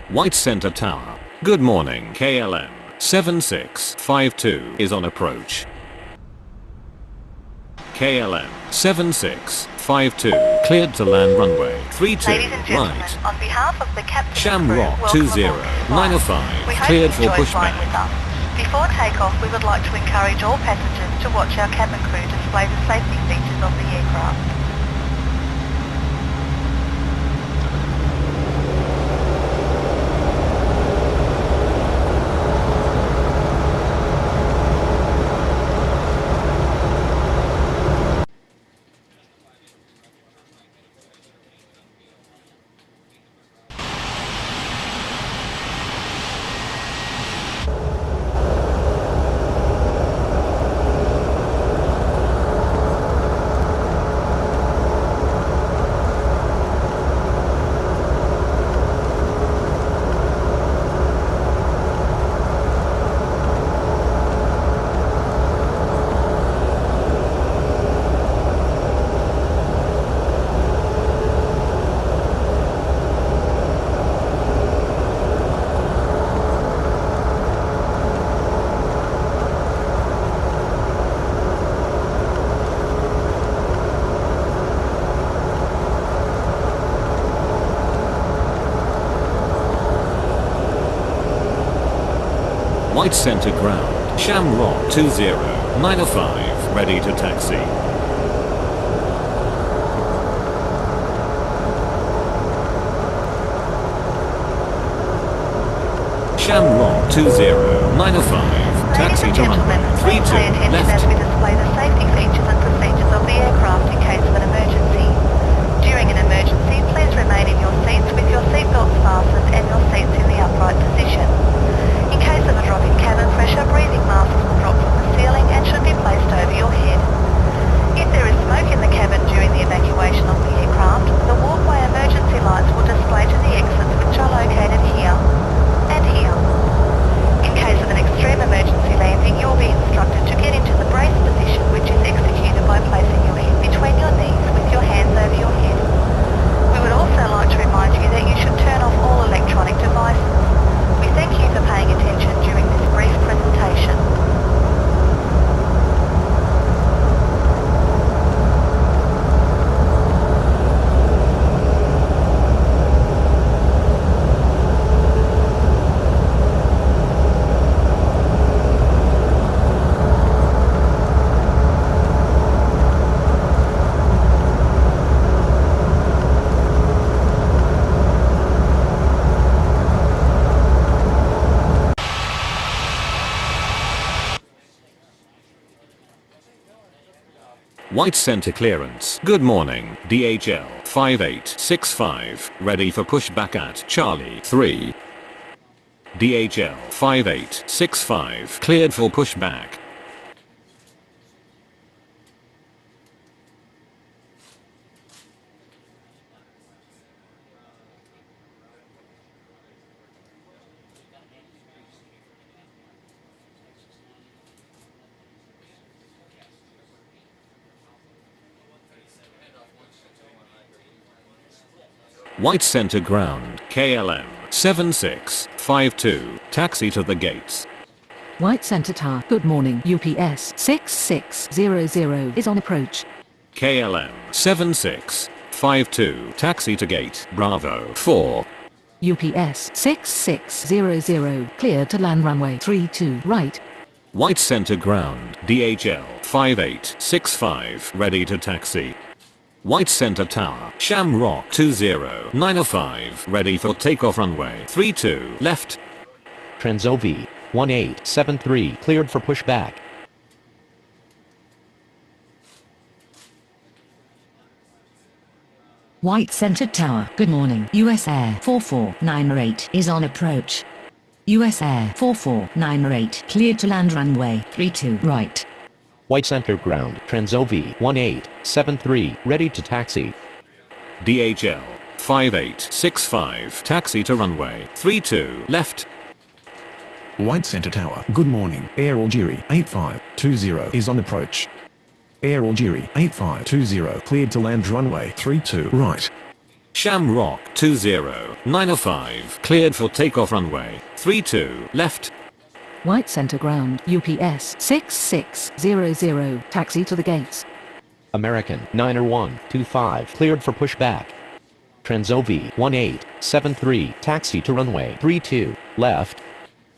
White Center Tower. Good morning. KLM 7652 is on approach. KLM 7652 cleared to land runway 32 right. On behalf of the captain Shamrock 20905 cleared for pushback. Before takeoff, we would like to encourage all passengers to watch our cabin crew display the safety features of the aircraft. White Center ground. Shamrock 20905 ready to taxi. Shamrock 20905 taxi to runway 32 left. As we display the safety features and procedures of the aircraft in case of an emergency. During an emergency, please remain in your seats with your seatbelts fastened and your seats in the upright position. In case of a drop in cabin pressure, breathing masks will drop from the ceiling and should be placed over your head. If there is smoke in the cabin during the evacuation of the aircraft, the walkway emergency lights will display to the exits which are located here and here. In case of an extreme emergency landing, you will be instructed to get into the brace position, which is executed by placing your head between your knees with your hands over your head. We would also like to remind you that you should turn off all electronic devices. We thank you for paying attention during this brief presentation. White Center clearance. Good morning. DHL 5865 ready for pushback at Charlie 3. DHL 5865 cleared for pushback. White Center ground. KLM 7652 taxi to the gates. White Center Tower. Good morning. UPS 6600 is on approach. KLM 7652 taxi to gate Bravo 4. UPS 6600 cleared to land runway 32 right. White Center ground. DHL 5865 ready to taxi. White Center Tower. Shamrock 20905 ready for takeoff runway 32 left. Transovi 1873 cleared for pushback. White Center Tower. Good morning. US Air 4498 is on approach. US Air 4498 cleared to land runway 32 right. White Center ground. Transovi 1873 ready to taxi. DHL 5865 taxi to runway 32 left. White Center Tower. Good morning. Air Algeria 8520 is on approach. Air Algeria 8520 cleared to land runway 32 right. Shamrock 20905 cleared for takeoff runway 32 left. White Center Ground, UPS 6600, taxi to the gates. American 90125 cleared for pushback. Transovi 1873 taxi to runway 32 left.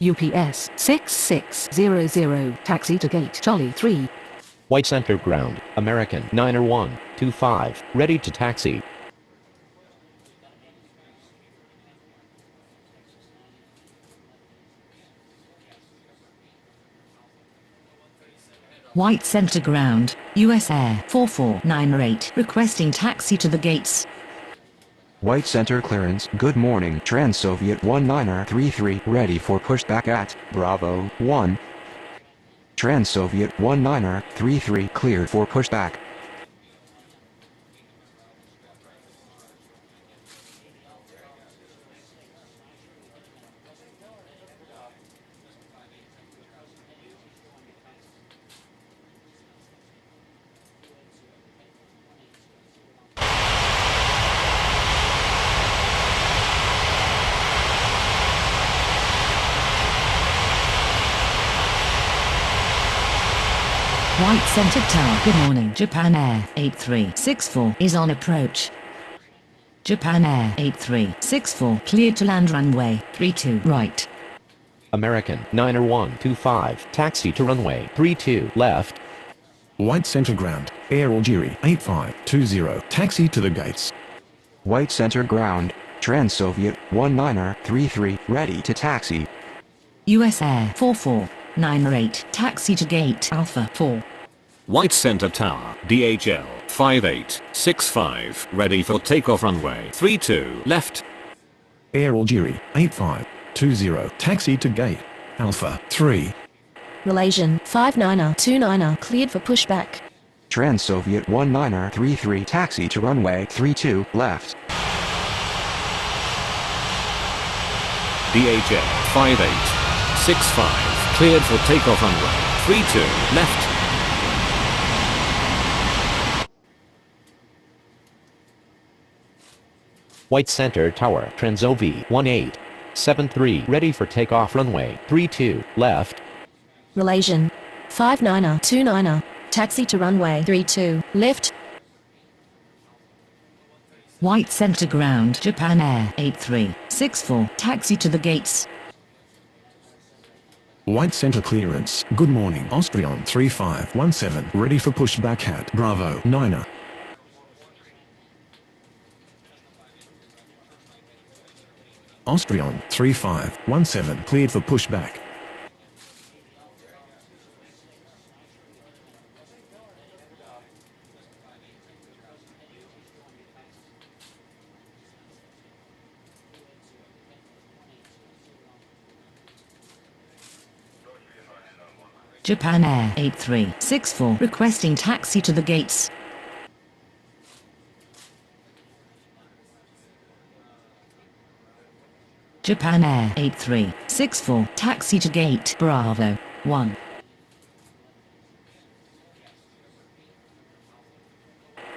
UPS 6600, taxi to gate Charlie 3. White Center Ground, American 90125 ready to taxi. White Center Ground, US Air 4498 requesting taxi to the gates. White Center clearance. Good morning. Trans-Soviet 1933 ready for pushback at Bravo 1. Trans-Soviet 1933 cleared for pushback. White Center Tower, good morning. Japan Air 8364 is on approach. Japan Air 8364 cleared to land runway 32 right. American 90125 taxi to runway 32 left. White Center Ground, Air Algeria 8520 taxi to the gates. White Center Ground, Trans-Soviet 1933 ready to taxi. US Air 4498 taxi to gate Alpha 4. White Center Tower, DHL 5865 ready for takeoff runway 32 left. Air Algeria 8520 taxi to gate Alpha 3. Malaysian 5929 cleared for pushback. Trans-Soviet 1933 taxi to runway 32 left. DHL 5865 cleared for takeoff runway 32 left. White Center Tower, Transovi 1873 ready for takeoff runway 32 left. Malaysian 5929 taxi to runway 32 left. White Center Ground, Japan Air 8364 taxi to the gates. White Center clearance. Good morning. Austrian 3517 ready for pushback at Bravo 9. Austrian 3517 cleared for pushback. Japan Air 8364 requesting taxi to the gates. Japan Air 8364 taxi to gate Bravo 1.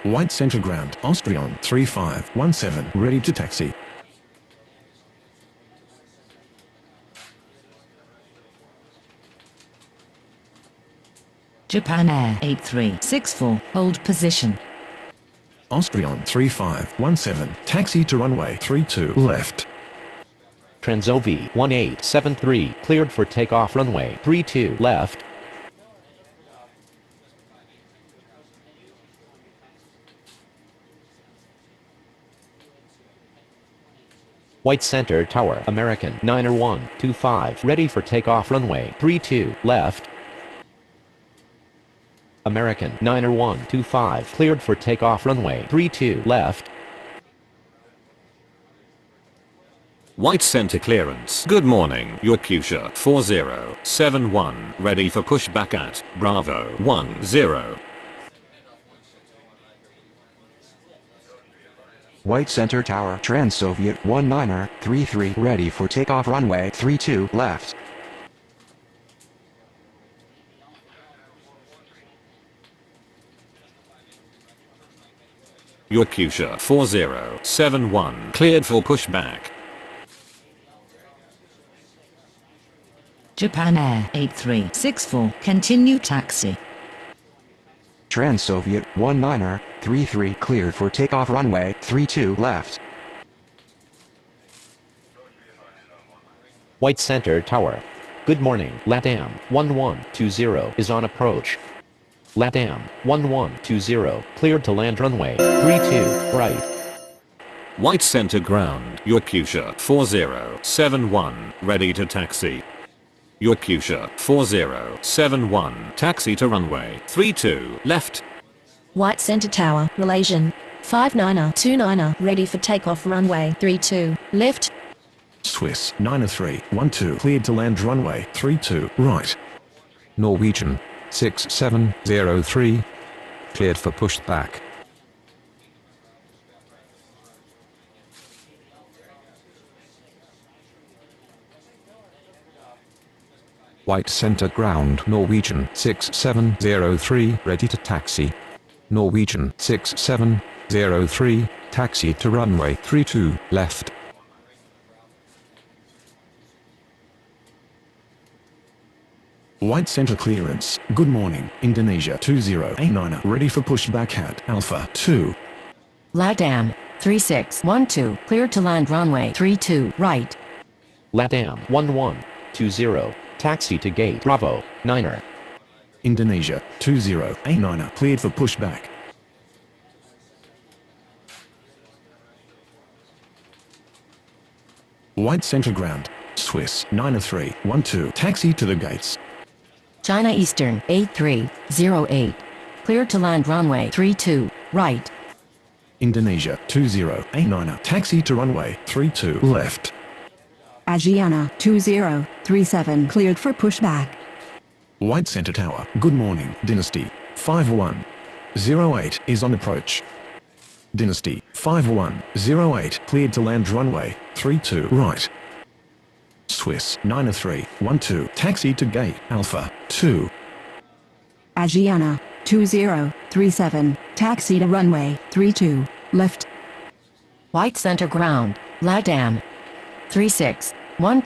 White Center Ground, Austrian 3517 ready to taxi. Japan Air 8364 hold position. Austrian 3517 taxi to runway 32 left. Transovi 1873 cleared for takeoff runway 32 left. White Center Tower, American 90125 ready for takeoff runway 32 left. American 90125 cleared for takeoff runway 32 left. White Center clearance. Good morning. Yakusha 4071 ready for pushback at Bravo 10. White Center Tower, Trans-Soviet 1933 ready for takeoff runway 32 left. Yakutia 4071 cleared for pushback. Japan Air 8364 continue taxi. Trans-Soviet 19er33 cleared for takeoff runway 32 left. White Center Tower. Good morning, LATAM 1120 is on approach. LATAM 1120 cleared to land runway 32 right. White center ground, Yakutia 4071 ready to taxi. Yakutia 4071 taxi to runway 32 left. White Center Tower, Malaysian. 59er29er ready for takeoff runway 32 left. Swiss 9312 cleared to land runway 32 right. Norwegian 6703 cleared for pushback. White center ground Norwegian 6703 ready to taxi. Norwegian 6703 taxi to runway 32 left. White center clearance. Good morning, Indonesia 2089 ready for pushback at Alpha 2. LATAM 3612 cleared to land runway 32 right. LATAM 1120 taxi to gate Bravo 9er. Indonesia 2089 cleared for pushback. White center ground. Swiss 9312 taxi to the gates. China Eastern 8308 cleared to land runway 32 right. Indonesia 2089 taxi to runway 32 left. Asiana 2037 cleared for pushback. White center tower. Good morning, Dynasty 5108 is on approach. Dynasty 5108 cleared to land runway 32 right. Swiss 9312 taxi to gate Alpha 2. Asiana 2037 taxi to runway 32 left. White Center ground, LATAM 361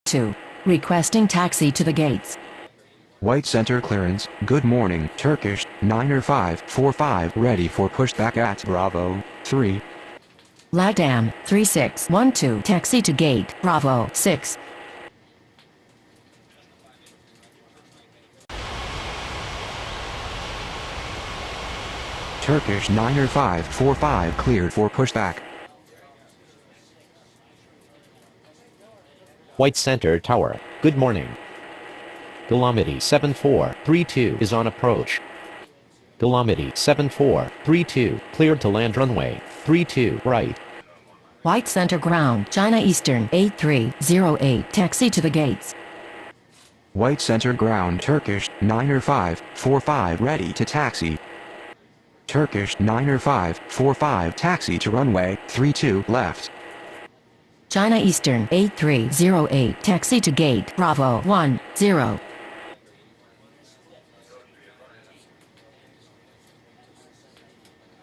2. Requesting taxi to the gates. White center clearance, good morning, Turkish, 90545 ready for pushback at Bravo, 3. Latam, 3612 taxi to gate, Bravo, 6. Turkish 90545 cleared for pushback. White Center Tower, good morning. Kilometer 7432 is on approach. Kilometer 7432 cleared to land runway 32 right. White Center Ground, China Eastern, 8308 taxi to the gates. White center ground Turkish 90545 ready to taxi. Turkish 90545 taxi to runway 32 left. China Eastern, 8308 taxi to gate, Bravo, 10.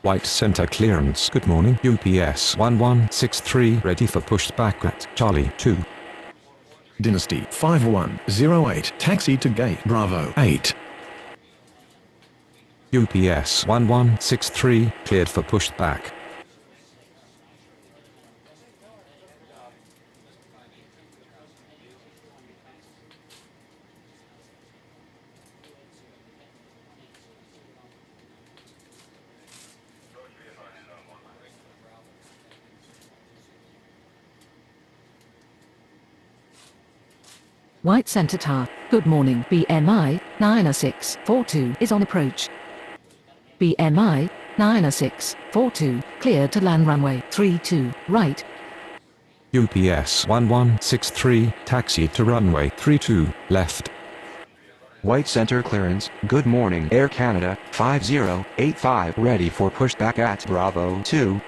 White center clearance, good morning. UPS 1163 ready for pushback at Charlie 2. Dynasty 5108 taxi to gate Bravo 8. UPS 1163 cleared for pushback. White Center Tower, good morning. BMI 90642 is on approach. BMI 90642 cleared to land runway 32 right. UPS 1163 taxi to runway 32 left. White center clearance, good morning. Air Canada 5085 ready for pushback at Bravo 2.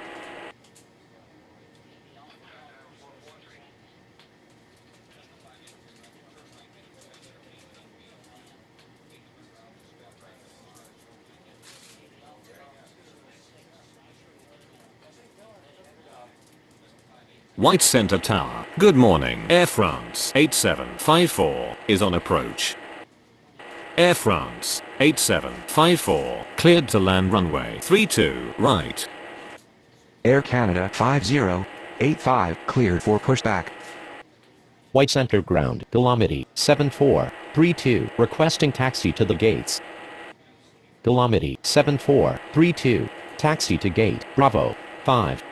White Center Tower, good morning. Air France 8754 is on approach. Air France 8754 cleared to land runway 32 right. Air Canada 5085 cleared for pushback. White Center Ground, kilometer 7432 requesting taxi to the gates. Kilometer 7432 taxi to gate, Bravo, 5.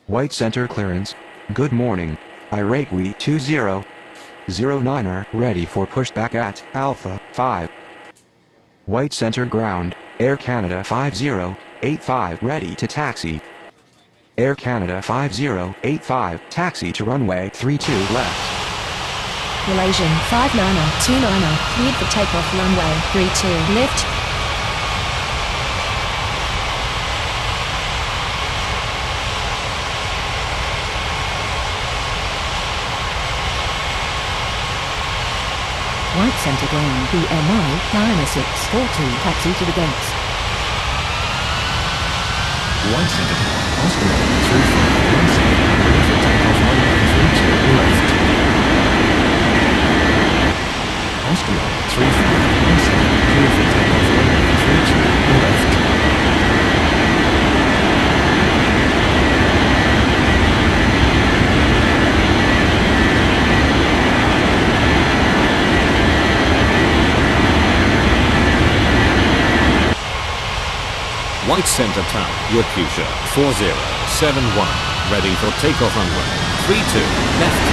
White center clearance, good morning. Iraqi 2009er ready for pushback at Alpha 5. White center ground, Air Canada 5085 ready to taxi. Air Canada 5085 taxi to runway 32 left. Malaysian 5929er cleared for takeoff runway 32 left. White Center Ground, BMI 90642 taxi to the gates. White center Oscar 3517 ready for takeoff runway 32 left. Oscar 3517 clear for takeoff runway 32 left. White Center Tower, Yakusha 4071 ready for takeoff runway 32 left.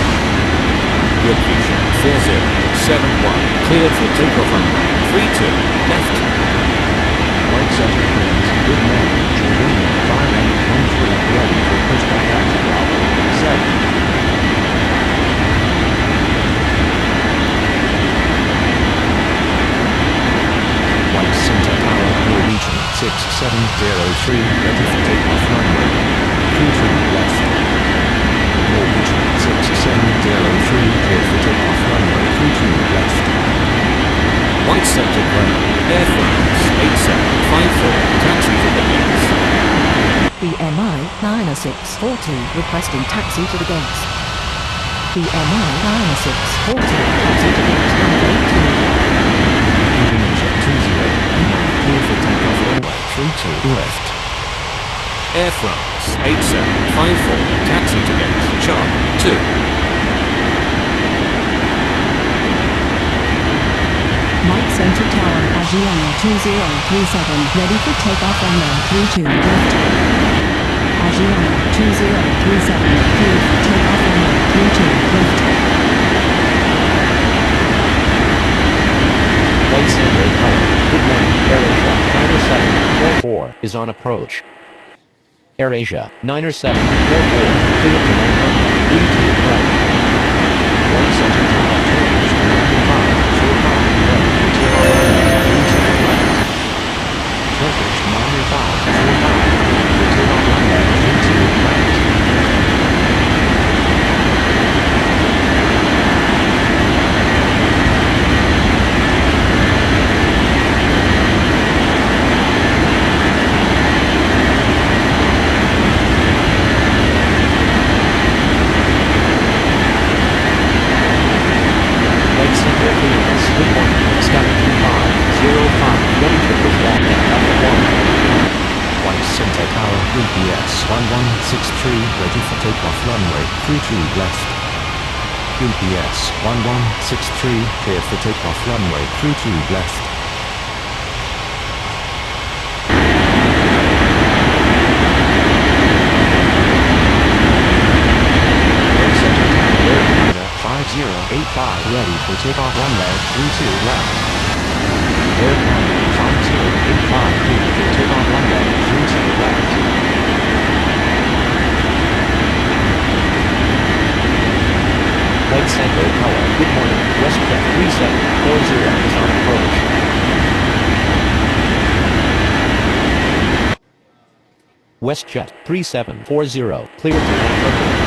Yakusha 4071 cleared for takeoff runway 32 left. White center clearance, good morning. Garena 5813 ready for pushback at Bravo 7. White center tower, Norwegian 6703 ready for takeoff runway 32 left. Norwegian 6703 cleared for takeoff runway 32 left. White Center Ground, Air France 8754 taxi to the gates. BMI 9642 requesting taxi to the gates. BMI 9642 taxi to gates runway Indonesia 20, clear for takeoff runway 32 left. Air France 8754 taxi to gate Charlie 2. White Center Tower, Asiana 2037, ready for takeoff runway 32 left. Asiana 2037, cleared for takeoff runway 32 left. White Center Tower, good morning, AirAsia 90744 is on approach. AirAsia 9744, clear to land runway 32 right. White Center Tower, Turkish 9545, ready for takeoff runway 32 right. Turkish 9545, ready for takeoff runway 32 right. White Center clearance, good morning, Sky 2505, ready to push back at Alpha 1. White Center Tower, UPS 1163, ready for takeoff runway 32 left. UPS 1163, clear for takeoff runway 32 left. White Center Tower, Garena 5085, ready for takeoff runway 32 left. Air Garena 5085, clear for takeoff runway 32 left. White Center Tower, good morning, WestJet 3740 is on approach. WestJet 3740, clear to land runway